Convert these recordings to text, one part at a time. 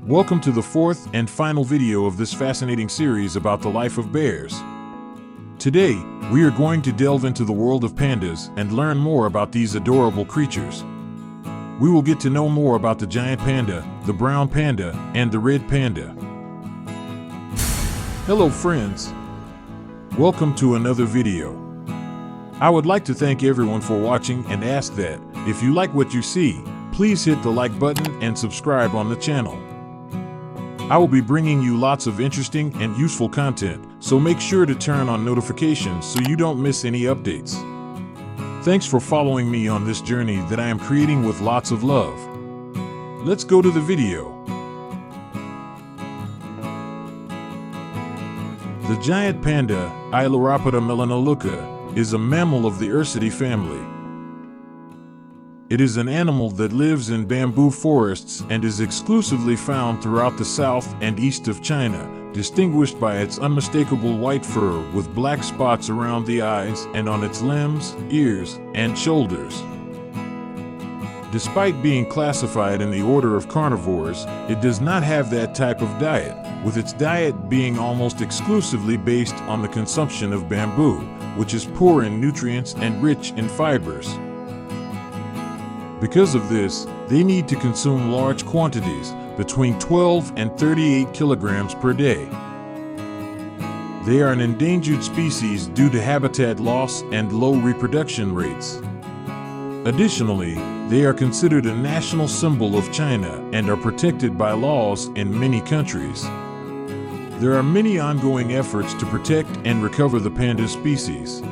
Welcome to the fourth and final video of this fascinating series about the life of bears. Today, we are going to delve into the world of pandas and learn more about these adorable creatures. We will get to know more about the giant panda, the brown panda, and the red panda. Hello friends! Welcome to another video. I would like to thank everyone for watching and ask that, if you like what you see, please hit the like button and subscribe on the channel. I will be bringing you lots of interesting and useful content, so make sure to turn on notifications so you don't miss any updates. Thanks for following me on this journey that I am creating with lots of love. Let's go to the video. The giant panda, Ailuropoda Melanoleuca, is a mammal of the Ursidae family. It is an animal that lives in bamboo forests and is exclusively found throughout the south and east of China, distinguished by its unmistakable white fur with black spots around the eyes and on its limbs, ears, and shoulders. Despite being classified in the order of carnivores, it does not have that type of diet, with its diet being almost exclusively based on the consumption of bamboo, which is poor in nutrients and rich in fibers. Because of this, they need to consume large quantities, between 12 and 38 kilograms per day. They are an endangered species due to habitat loss and low reproduction rates. Additionally, they are considered a national symbol of China and are protected by laws in many countries. There are many ongoing efforts to protect and recover the panda species.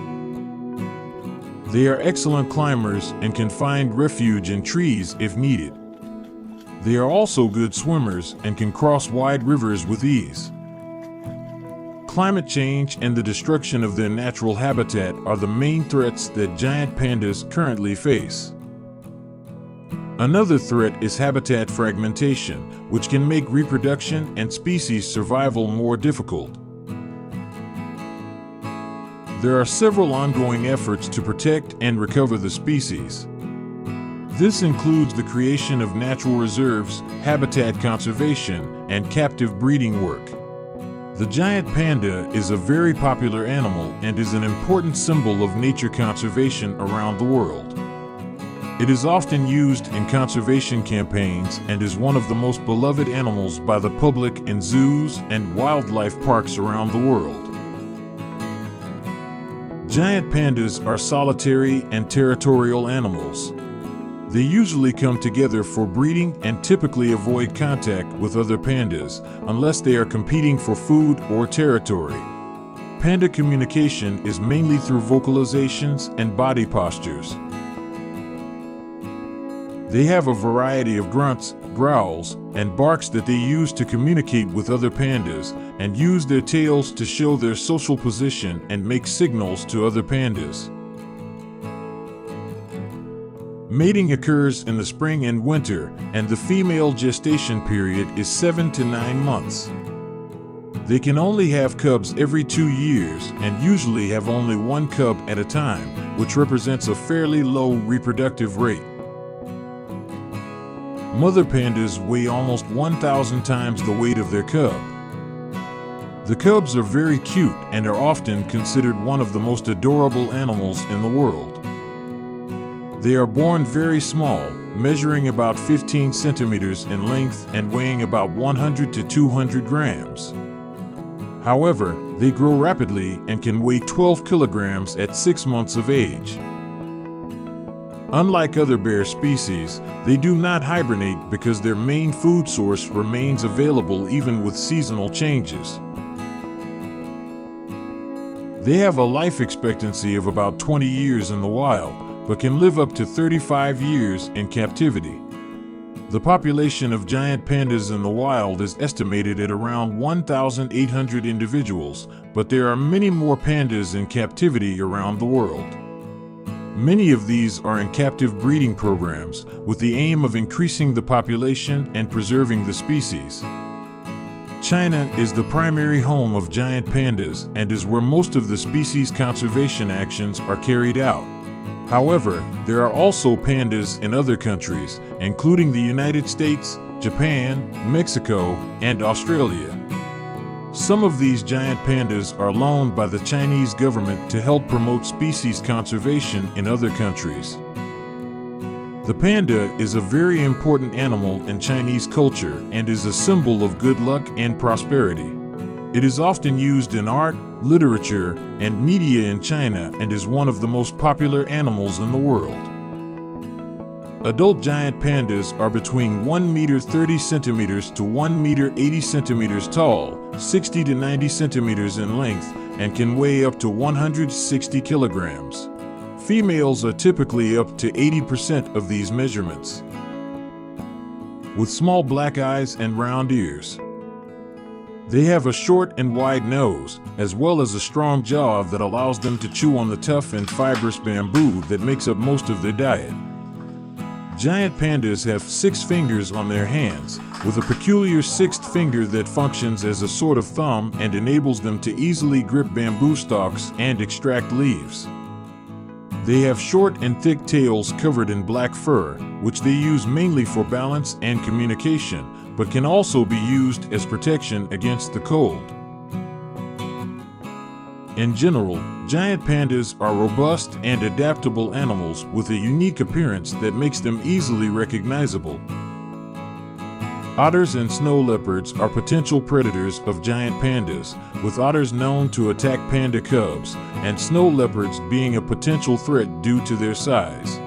They are excellent climbers and can find refuge in trees if needed. They are also good swimmers and can cross wide rivers with ease. Climate change and the destruction of their natural habitat are the main threats that giant pandas currently face. Another threat is habitat fragmentation, which can make reproduction and species survival more difficult. There are several ongoing efforts to protect and recover the species. This includes the creation of natural reserves, habitat conservation, and captive breeding work. The giant panda is a very popular animal and is an important symbol of nature conservation around the world. It is often used in conservation campaigns and is one of the most beloved animals by the public in zoos and wildlife parks around the world. Giant pandas are solitary and territorial animals. They usually come together for breeding and typically avoid contact with other pandas unless they are competing for food or territory. Panda communication is mainly through vocalizations and body postures. They have a variety of grunts, growls, and barks that they use to communicate with other pandas and use their tails to show their social position and make signals to other pandas. Mating occurs in the spring and winter, and the female gestation period is 7 to 9 months. They can only have cubs every 2 years and usually have only one cub at a time, which represents a fairly low reproductive rate. Mother pandas weigh almost 1,000 times the weight of their cub. The cubs are very cute and are often considered one of the most adorable animals in the world. They are born very small, measuring about 15 centimeters in length and weighing about 100 to 200 grams. However, they grow rapidly and can weigh 12 kilograms at 6 months of age. Unlike other bear species, they do not hibernate because their main food source remains available even with seasonal changes. They have a life expectancy of about 20 years in the wild, but can live up to 35 years in captivity. The population of giant pandas in the wild is estimated at around 1,800 individuals, but there are many more pandas in captivity around the world. Many of these are in captive breeding programs, with the aim of increasing the population and preserving the species. China is the primary home of giant pandas and is where most of the species conservation actions are carried out. However, there are also pandas in other countries, including the United States, Japan, Mexico, and Australia. Some of these giant pandas are loaned by the Chinese government to help promote species conservation in other countries. The panda is a very important animal in Chinese culture and is a symbol of good luck and prosperity. It is often used in art, literature, and media in China and is one of the most popular animals in the world. Adult giant pandas are between 1 meter 30 centimeters to 1 meter 80 centimeters tall, 60 to 90 centimeters in length, and can weigh up to 160 kilograms. Females are typically up to 80% of these measurements, with small black eyes and round ears. They have a short and wide nose, as well as a strong jaw that allows them to chew on the tough and fibrous bamboo that makes up most of their diet. Giant pandas have 6 fingers on their hands, with a peculiar 6th finger that functions as a sort of thumb and enables them to easily grip bamboo stalks and extract leaves. They have short and thick tails covered in black fur, which they use mainly for balance and communication, but can also be used as protection against the cold. In general, giant pandas are robust and adaptable animals with a unique appearance that makes them easily recognizable. Otters and snow leopards are potential predators of giant pandas, with otters known to attack panda cubs, and snow leopards being a potential threat due to their size.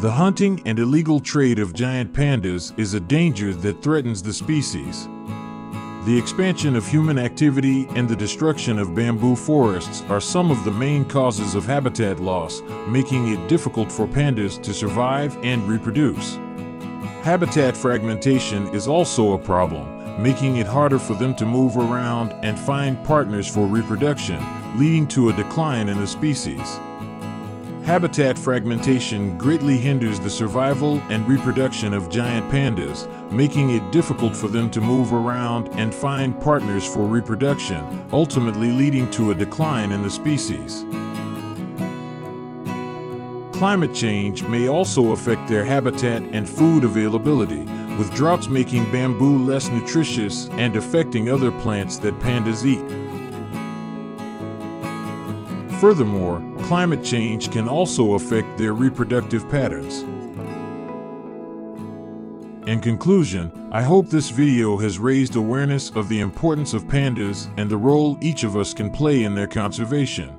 The hunting and illegal trade of giant pandas is a danger that threatens the species. The expansion of human activity and the destruction of bamboo forests are some of the main causes of habitat loss, making it difficult for pandas to survive and reproduce. Habitat fragmentation is also a problem, making it harder for them to move around and find partners for reproduction, leading to a decline in the species. Habitat fragmentation greatly hinders the survival and reproduction of giant pandas, making it difficult for them to move around and find partners for reproduction, ultimately leading to a decline in the species. Climate change may also affect their habitat and food availability, with droughts making bamboo less nutritious and affecting other plants that pandas eat. Furthermore, climate change can also affect their reproductive patterns. In conclusion, I hope this video has raised awareness of the importance of pandas and the role each of us can play in their conservation.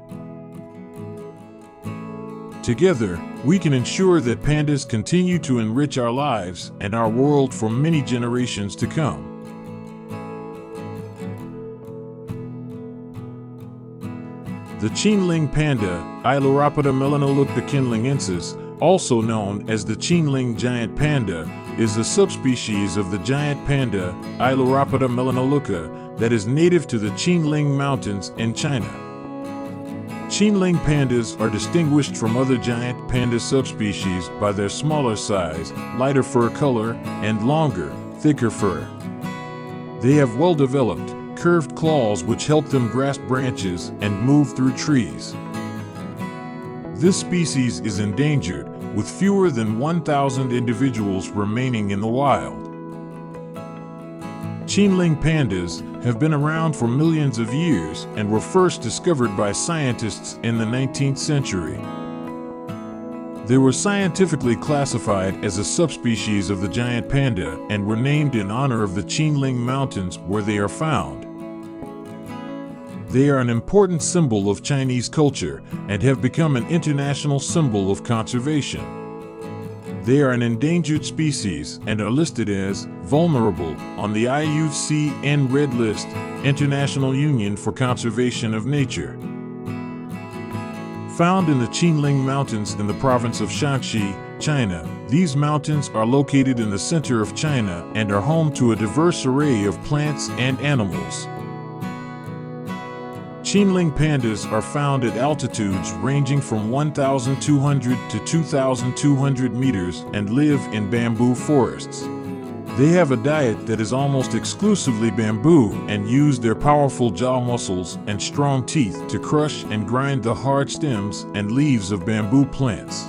Together, we can ensure that pandas continue to enrich our lives and our world for many generations to come. The Qinling Panda, Ailuropoda Melanoleuca Qinlingensis, also known as the Qinling Giant Panda, is a subspecies of the giant panda, Ailuropoda Melanoleuca, that is native to the Qinling Mountains in China. Qinling pandas are distinguished from other giant panda subspecies by their smaller size, lighter fur color, and longer, thicker fur. They have well-developed, curved claws which help them grasp branches and move through trees. This species is endangered, with fewer than 1,000 individuals remaining in the wild. Qinling pandas have been around for millions of years and were first discovered by scientists in the 19th century. They were scientifically classified as a subspecies of the giant panda and were named in honor of the Qinling Mountains where they are found. They are an important symbol of Chinese culture and have become an international symbol of conservation. They are an endangered species and are listed as vulnerable on the IUCN Red List, International Union for Conservation of Nature. Found in the Qinling Mountains in the province of Shaanxi, China, these mountains are located in the center of China and are home to a diverse array of plants and animals. Qinling pandas are found at altitudes ranging from 1,200 to 2,200 meters and live in bamboo forests. They have a diet that is almost exclusively bamboo and use their powerful jaw muscles and strong teeth to crush and grind the hard stems and leaves of bamboo plants.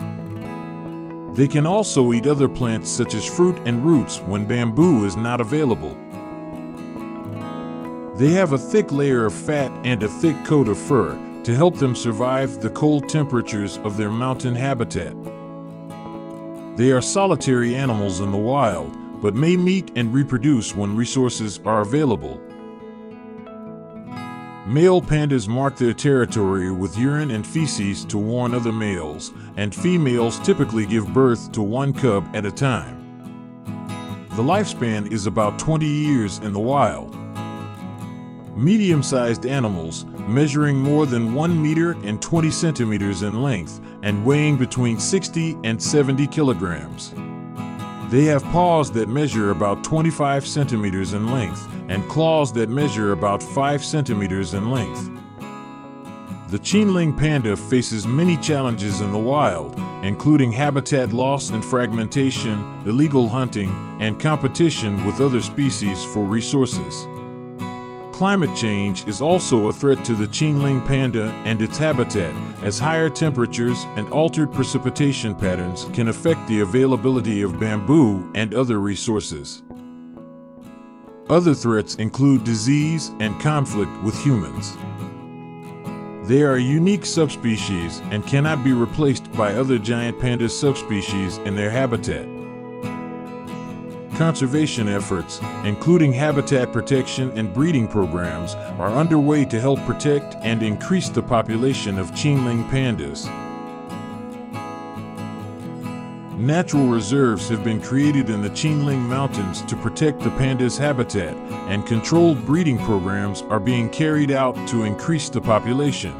They can also eat other plants such as fruit and roots when bamboo is not available. They have a thick layer of fat and a thick coat of fur to help them survive the cold temperatures of their mountain habitat. They are solitary animals in the wild, but may meet and reproduce when resources are available. Male pandas mark their territory with urine and feces to warn other males, and females typically give birth to one cub at a time. The lifespan is about 20 years in the wild. Medium-sized animals, measuring more than 1 meter and 20 centimeters in length and weighing between 60 and 70 kilograms. They have paws that measure about 25 centimeters in length and claws that measure about 5 centimeters in length. The Qinling Panda faces many challenges in the wild, including habitat loss and fragmentation, illegal hunting, and competition with other species for resources. Climate change is also a threat to the Qinling Panda and its habitat, as higher temperatures and altered precipitation patterns can affect the availability of bamboo and other resources. Other threats include disease and conflict with humans. They are a unique subspecies and cannot be replaced by other giant panda subspecies in their habitat. Conservation efforts, including habitat protection and breeding programs, are underway to help protect and increase the population of Qinling pandas. Natural reserves have been created in the Qinling Mountains to protect the pandas' habitat, and controlled breeding programs are being carried out to increase the population.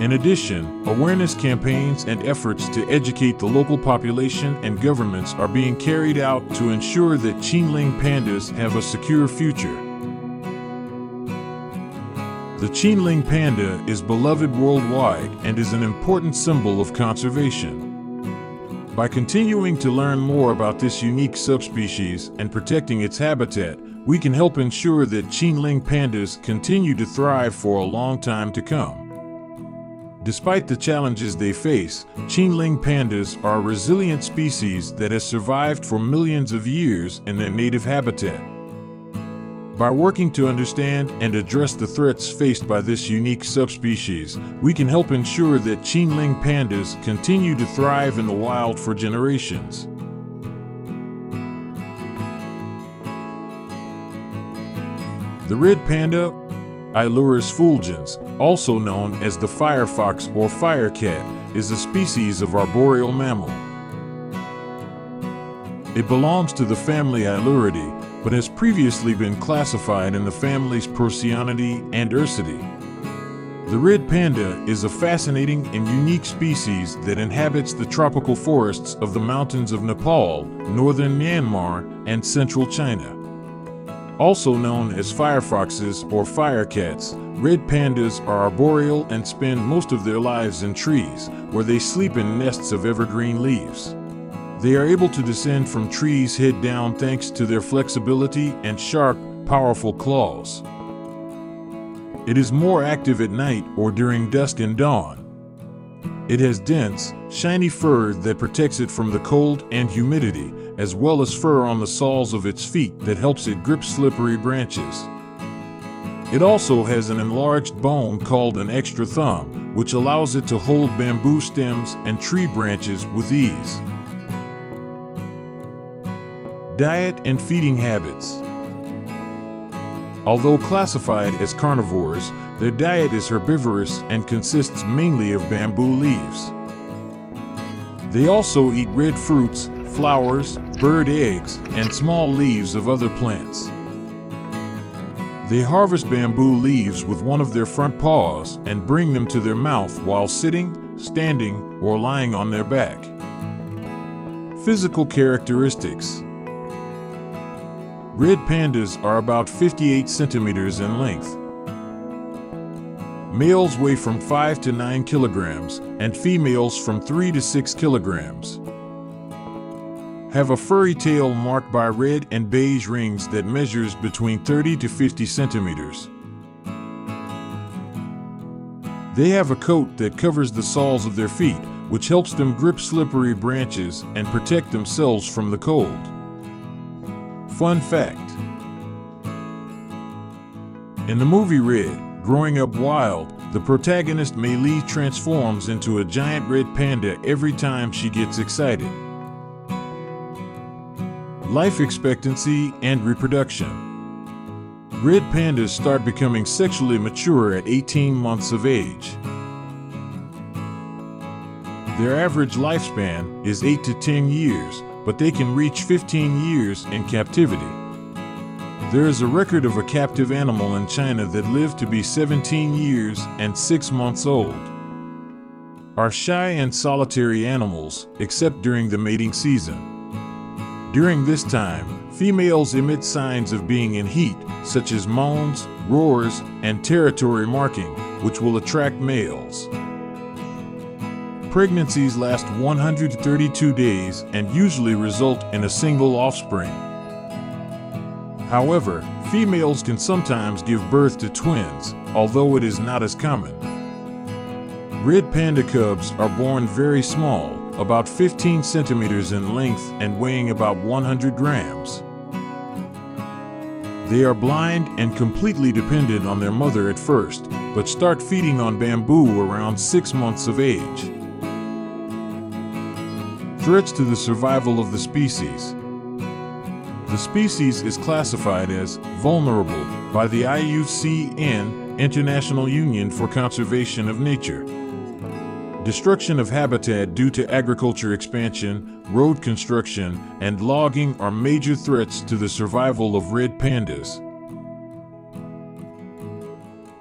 In addition, awareness campaigns and efforts to educate the local population and governments are being carried out to ensure that Qinling pandas have a secure future. The Qinling Panda is beloved worldwide and is an important symbol of conservation. By continuing to learn more about this unique subspecies and protecting its habitat, we can help ensure that Qinling pandas continue to thrive for a long time to come. Despite the challenges they face, Qinling pandas are a resilient species that has survived for millions of years in their native habitat. By working to understand and address the threats faced by this unique subspecies, we can help ensure that Qinling pandas continue to thrive in the wild for generations. The red panda, Ailurus fulgens, also known as the firefox or firecat, is a species of arboreal mammal. It belongs to the family Ailuropoda, but has previously been classified in the families Procyon and Ursidae. The red panda is a fascinating and unique species that inhabits the tropical forests of the mountains of Nepal, northern Myanmar, and central China. Also known as firefoxes or firecats, red pandas are arboreal and spend most of their lives in trees, where they sleep in nests of evergreen leaves. They are able to descend from trees head down thanks to their flexibility and sharp, powerful claws. It is more active at night or during dusk and dawn. It has dense, shiny fur that protects it from the cold and humidity, as well as fur on the soles of its feet that helps it grip slippery branches. It also has an enlarged bone called an extra thumb, which allows it to hold bamboo stems and tree branches with ease. Diet and feeding habits. Although classified as carnivores, their diet is herbivorous and consists mainly of bamboo leaves. They also eat red fruits, flowers, bird eggs, and small leaves of other plants. They harvest bamboo leaves with one of their front paws and bring them to their mouth while sitting, standing, or lying on their back. Physical characteristics. Red pandas are about 58 centimeters in length. Males weigh from 5 to 9 kilograms, and females from 3 to 6 kilograms. Have a furry tail marked by red and beige rings that measures between 30 to 50 centimeters. They have a coat that covers the soles of their feet, which helps them grip slippery branches and protect themselves from the cold. Fun fact: in the movie Red, Growing Up Wild, the protagonist Mei Li transforms into a giant red panda every time she gets excited. Life expectancy and reproduction. Red pandas start becoming sexually mature at 18 months of age. Their average lifespan is 8 to 10 years, but they can reach 15 years in captivity. There is a record of a captive animal in China that lived to be 17 years and 6 months old. Are shy and solitary animals, except during the mating season. During this time, females emit signs of being in heat, such as moans, roars, and territory marking, which will attract males. Pregnancies last 132 days and usually result in a single offspring. However, females can sometimes give birth to twins, although it is not as common. Red panda cubs are born very small, about 15 centimeters in length and weighing about 100 grams. They are blind and completely dependent on their mother at first, but start feeding on bamboo around 6 months of age. Threats to the survival of the species. The species is classified as vulnerable by the IUCN, International Union for Conservation of Nature. Destruction of habitat due to agriculture expansion, road construction, and logging are major threats to the survival of red pandas.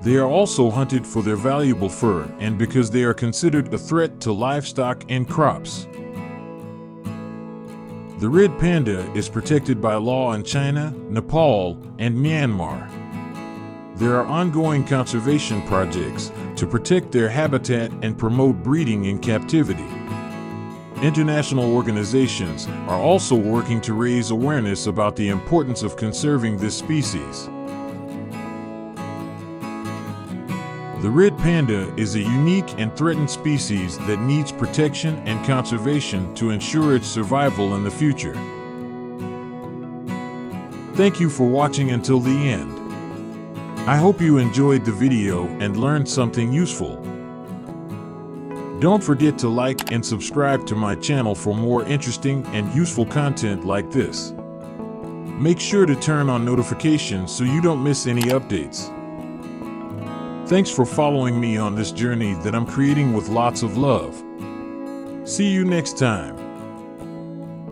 They are also hunted for their valuable fur and because they are considered a threat to livestock and crops. The red panda is protected by law in China, Nepal, and Myanmar. There are ongoing conservation projects to protect their habitat and promote breeding in captivity. International organizations are also working to raise awareness about the importance of conserving this species. The red panda is a unique and threatened species that needs protection and conservation to ensure its survival in the future. Thank you for watching until the end. I hope you enjoyed the video and learned something useful. Don't forget to like and subscribe to my channel for more interesting and useful content like this. Make sure to turn on notifications so you don't miss any updates. Thanks for following me on this journey that I'm creating with lots of love. See you next time.